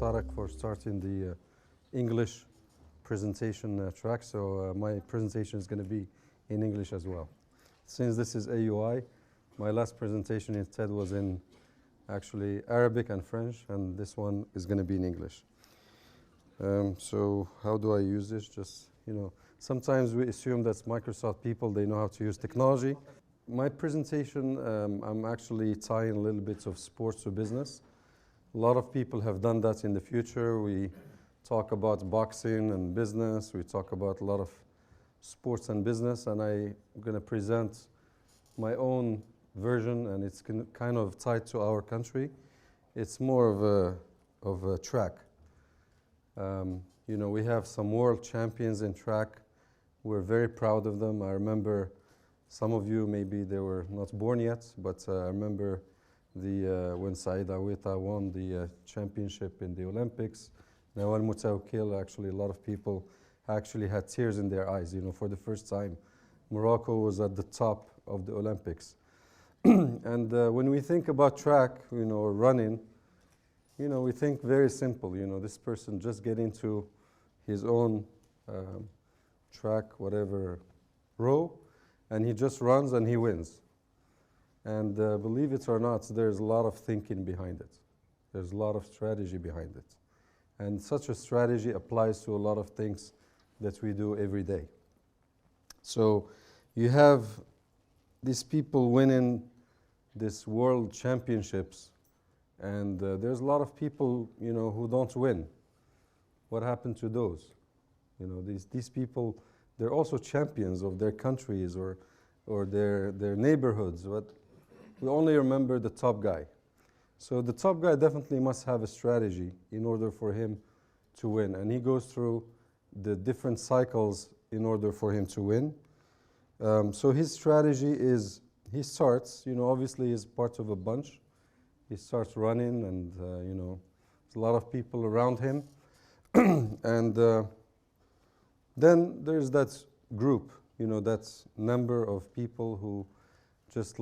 Tarek for starting the English presentation track. So my presentation is going to be in English as well. Since this is AUI, my last presentation in TED was in actually Arabic and French, and this one is going to be in English. So how do I use this? Just, sometimes we assume that Microsoft people, they know how to use technology. My presentation, I'm actually tying a little bit of sports to business. A lot of people have done that in the future. We talk about boxing and business. We talk about a lot of sports and business, and I'm going to present my own version, and it's kind of tied to our country. It's more of a track. We have some world champions in track. We're very proud of them. I remember some of you, maybe they were not born yet, but I remember when Saïd Awita won the championship in the Olympics. Nawal Moutaoukil, actually a lot of people actually had tears in their eyes, for the first time. Morocco was at the top of the Olympics. And when we think about track, or running, we think very simple, this person just get into his own track, whatever row, and he just runs and he wins. And believe it or not, there's a lot of thinking behind it. There's a lot of strategy behind it. And such a strategy applies to a lot of things that we do every day. So you have these people winning these world championships, and there's a lot of people, who don't win. What happened to those? These people, they're also champions of their countries or their neighborhoods, but we only remember the top guy. So the top guy definitely must have a strategy in order for him to win, and he goes through the different cycles in order for him to win. So his strategy is, he starts, obviously he's part of a bunch. He starts running, and there's a lot of people around him. And then there's that group, that number of people who just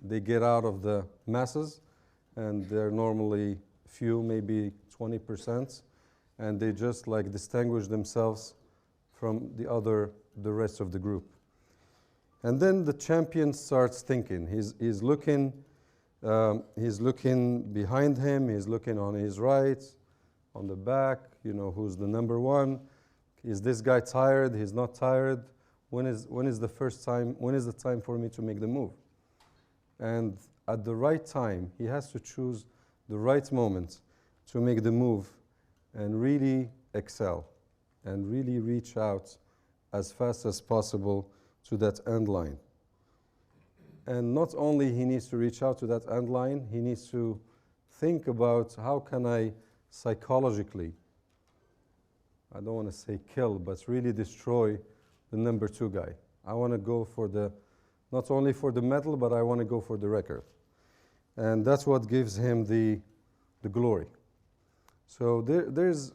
they get out of the masses, and they're normally few, maybe 20%, and they just distinguish themselves from the rest of the group. And then the champion starts thinking. He's looking behind him. He's looking on his right, on the back. Who's the number one? Is this guy tired? He's not tired. When is the time for me to make the move? And at the right time, he has to choose the right moment to make the move and really excel and really reach out as fast as possible to that end line. And not only he needs to reach out to that end line, he needs to think about how can I psychologically, I don't want to say kill, but really destroy the number two guy. I want to go for not only for the medal, but I want to go for the record. And that's what gives him the glory. So there's,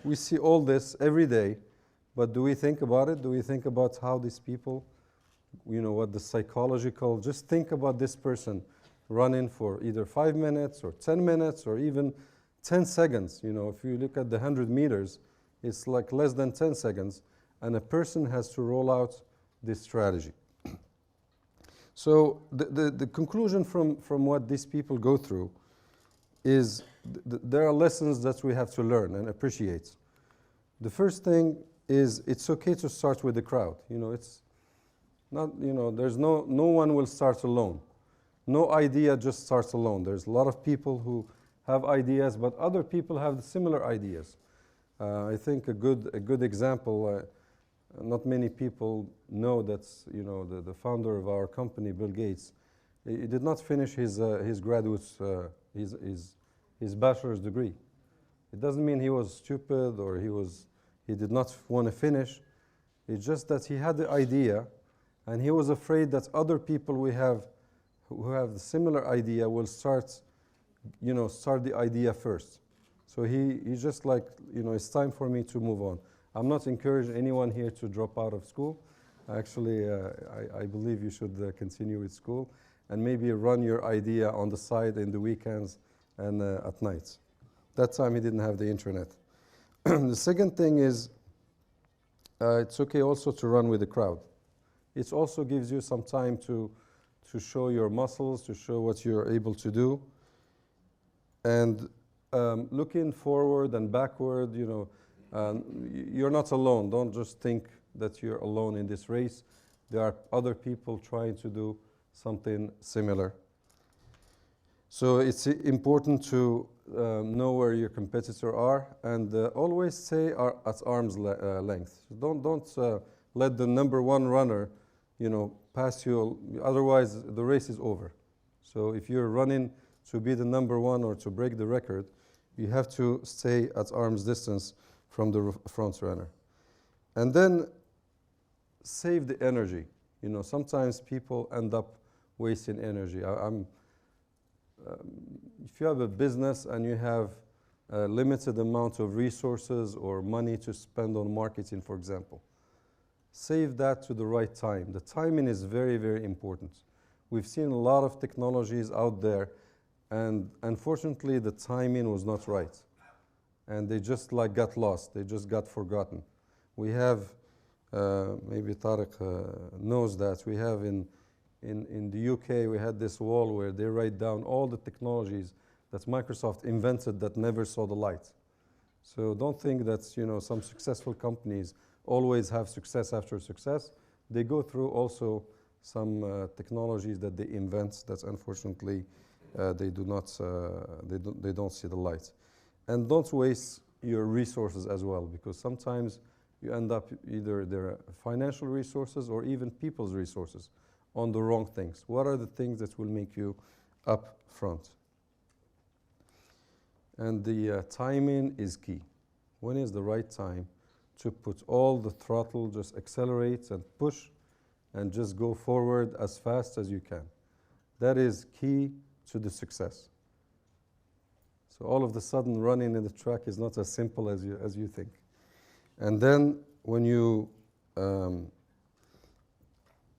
we see all this every day, but do we think about it? Do we think about how these people, what the psychological, just think about this person running for either 5 minutes or 10 minutes or even 10 seconds. If you look at the 100 meters, it's less than 10 seconds, and a person has to roll out this strategy. So the conclusion from what these people go through is there are lessons that we have to learn and appreciate. The first thing is it's okay to start with the crowd. It's not, there's no one will start alone. No idea just starts alone. There's a lot of people who have ideas, but other people have similar ideas. I think a good example, not many people know that the founder of our company, Bill Gates, he did not finish his graduate's his bachelor's degree. It doesn't mean he was stupid or he did not want to finish. It's just that he had the idea, and he was afraid that other people who have the similar idea will start the idea first. So he's just it's time for me to move on. I'm not encouraging anyone here to drop out of school. Actually, I believe you should continue with school and maybe run your idea on the side in the weekends and at night. That time he didn't have the internet. The second thing is, it's okay also to run with the crowd. It also gives you some time to show your muscles, to show what you're able to do. And looking forward and backward, you know, you're not alone. Don't just think that you're alone in this race. There are other people trying to do something similar. So it's important to know where your competitors are, and always stay at arm's length. Don't let the number one runner, you know, pass you. Otherwise, the race is over. So if you're running to be the number one or to break the record, you have to stay at arm's distance from the front runner. And then save the energy. You know, sometimes people end up wasting energy. If you have a business and you have a limited amount of resources or money to spend on marketing, for example, save that to the right time. The timing is very, very important. We've seen a lot of technologies out there, and unfortunately the timing was not right. And they just like got lost, they just got forgotten. We have, maybe Tariq knows that, we have in the UK, we had this wall where they write down all the technologies that Microsoft invented that never saw the light. So don't think that, you know, some successful companies always have success after success. They go through also some technologies that they invent that unfortunately they don't see the light. And don't waste your resources as well, because sometimes you end up either their financial resources or even people's resources on the wrong things. What are the things that will make you up front? And the timing is key. When is the right time to put all the throttle, just accelerate and push and just go forward as fast as you can? That is key to the success. So all of a sudden running in the track is not as simple as you think. And then when you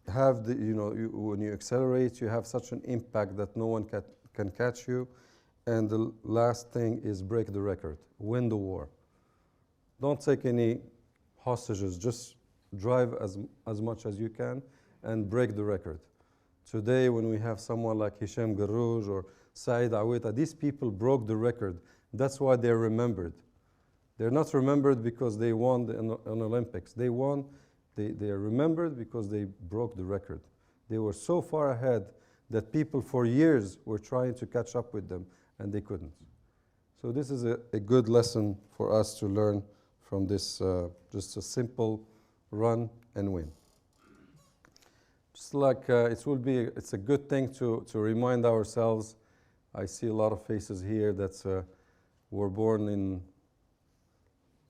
have the, you know, when you accelerate, you have such an impact that no one can catch you. And the last thing is break the record, win the war. Don't take any hostages, just drive as much as you can and break the record. Today, when we have someone like Hisham Garrouj or Saïd Awita, these people broke the record. That's why they're remembered. They're not remembered because they won an Olympics. They won, they are remembered because they broke the record. They were so far ahead that people for years were trying to catch up with them, and they couldn't. So this is a good lesson for us to learn from this, just a simple run and win. Just like it's a good thing to remind ourselves. I see a lot of faces here that were born in,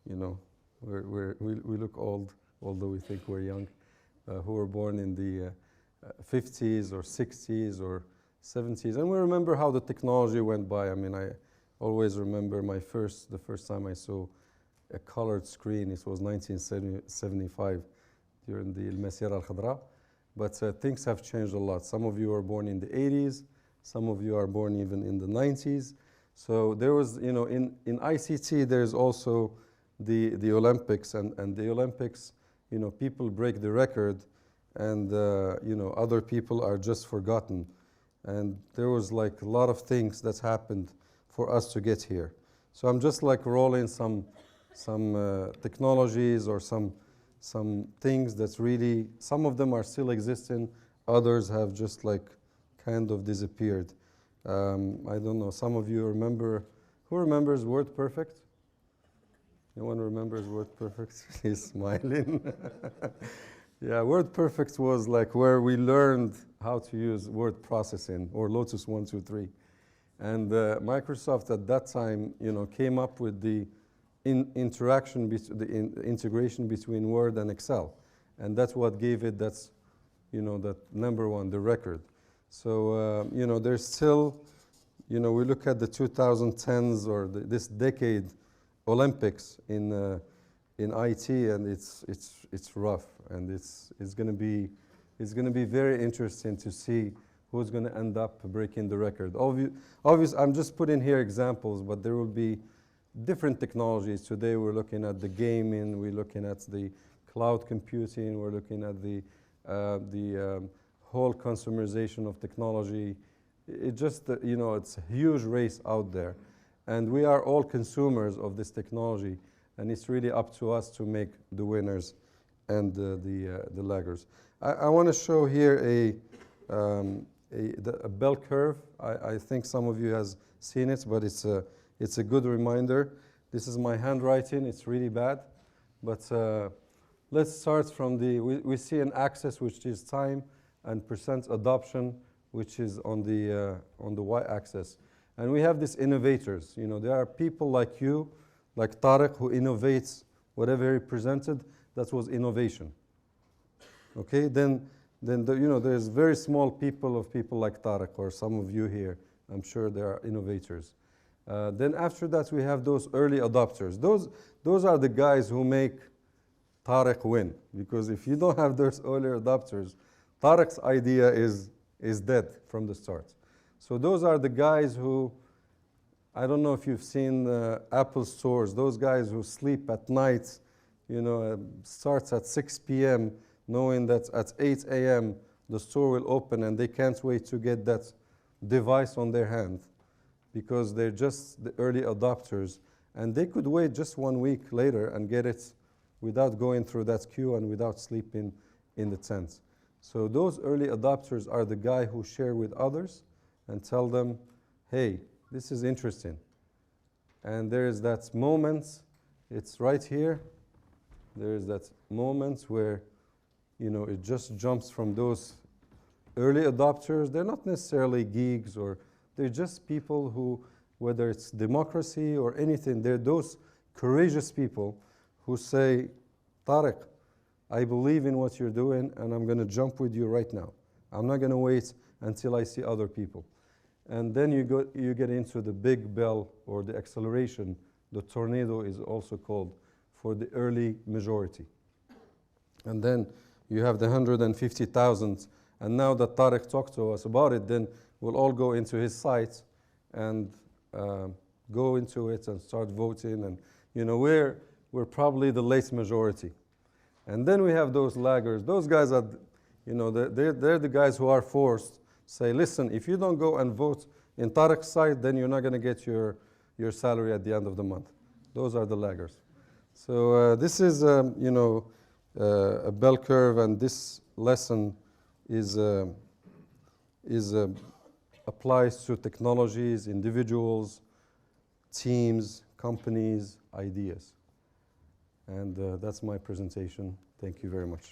you know, we look old, although we think we're young, who were born in the 50s or 60s or 70s. And we remember how the technology went by. I mean, I always remember the first time I saw a colored screen. It was 1975 during the Al-Masira Al-Khadra. But things have changed a lot. Some of you are born in the 80s. Some of you are born even in the 90s. So there was, you know, in ICT, there's also the Olympics. And the Olympics, you know, people break the record. And, you know, other people are just forgotten. And there was like a lot of things that happened for us to get here. So I'm just like rolling some technologies or some things that's really, some of them are still existing, others have just like kind of disappeared. I don't know, some of you remember, who remembers WordPerfect? Anyone remembers WordPerfect? He's smiling. Yeah, WordPerfect was like where we learned how to use word processing, or Lotus 123. And Microsoft at that time, you know, came up with the integration between Word and Excel. And that's what gave it that number one, the record. So, you know, there's still, you know, we look at the 2010s or this decade Olympics in IT, and it's rough, and it's going to be very interesting to see who's going to end up breaking the record. Obviously, I'm just putting here examples, but there will be different technologies. Today we're looking at the gaming, we're looking at the cloud computing, we're looking at the whole consumerization of technology. It just, it's a huge race out there. And we are all consumers of this technology. And it's really up to us to make the winners and the laggers. I want to show here a bell curve. I think some of you has seen it, but it's a good reminder. This is my handwriting. It's really bad. But let's start from we see an axis, which is time, and percent adoption, which is on the y-axis. And we have these innovators. There are people like you, like Tariq, who innovates whatever he presented. That was innovation. Okay, then there's very small people like Tariq, or some of you here. I'm sure there are innovators. Then after that, we have those early adopters. Those are the guys who make Tariq win. Because if you don't have those early adopters, Tariq's idea is dead from the start. So those are the guys who, I don't know if you've seen Apple stores, those guys who sleep at night, starts at 6 p.m., knowing that at 8 a.m. the store will open and they can't wait to get that device on their hand because they're just the early adopters. And they could wait just 1 week later and get it without going through that queue and without sleeping in the tent. So those early adopters are the guy who share with others and tell them, hey, this is interesting. And there is that moment, it's right here. There is that moment where, it just jumps from those early adopters. They're not necessarily geeks, or they're just people who, whether it's democracy or anything, they're those courageous people who say, Tariq, I believe in what you're doing, and I'm going to jump with you right now. I'm not going to wait until I see other people. And then you get into the big bell, or the acceleration. The tornado is also called, for the early majority. And then you have the 150,000. And now that Tariq talked to us about it, then we'll all go into his site and go into it and start voting. And we're probably the late majority. And then we have those laggers. Those guys are, they're the guys who are forced. Say, listen, if you don't go and vote in Tariq's site, then you're not going to get your salary at the end of the month. Those are the laggers. So this is, a bell curve, and this lesson applies to technologies, individuals, teams, companies, ideas. And that's my presentation. Thank you very much.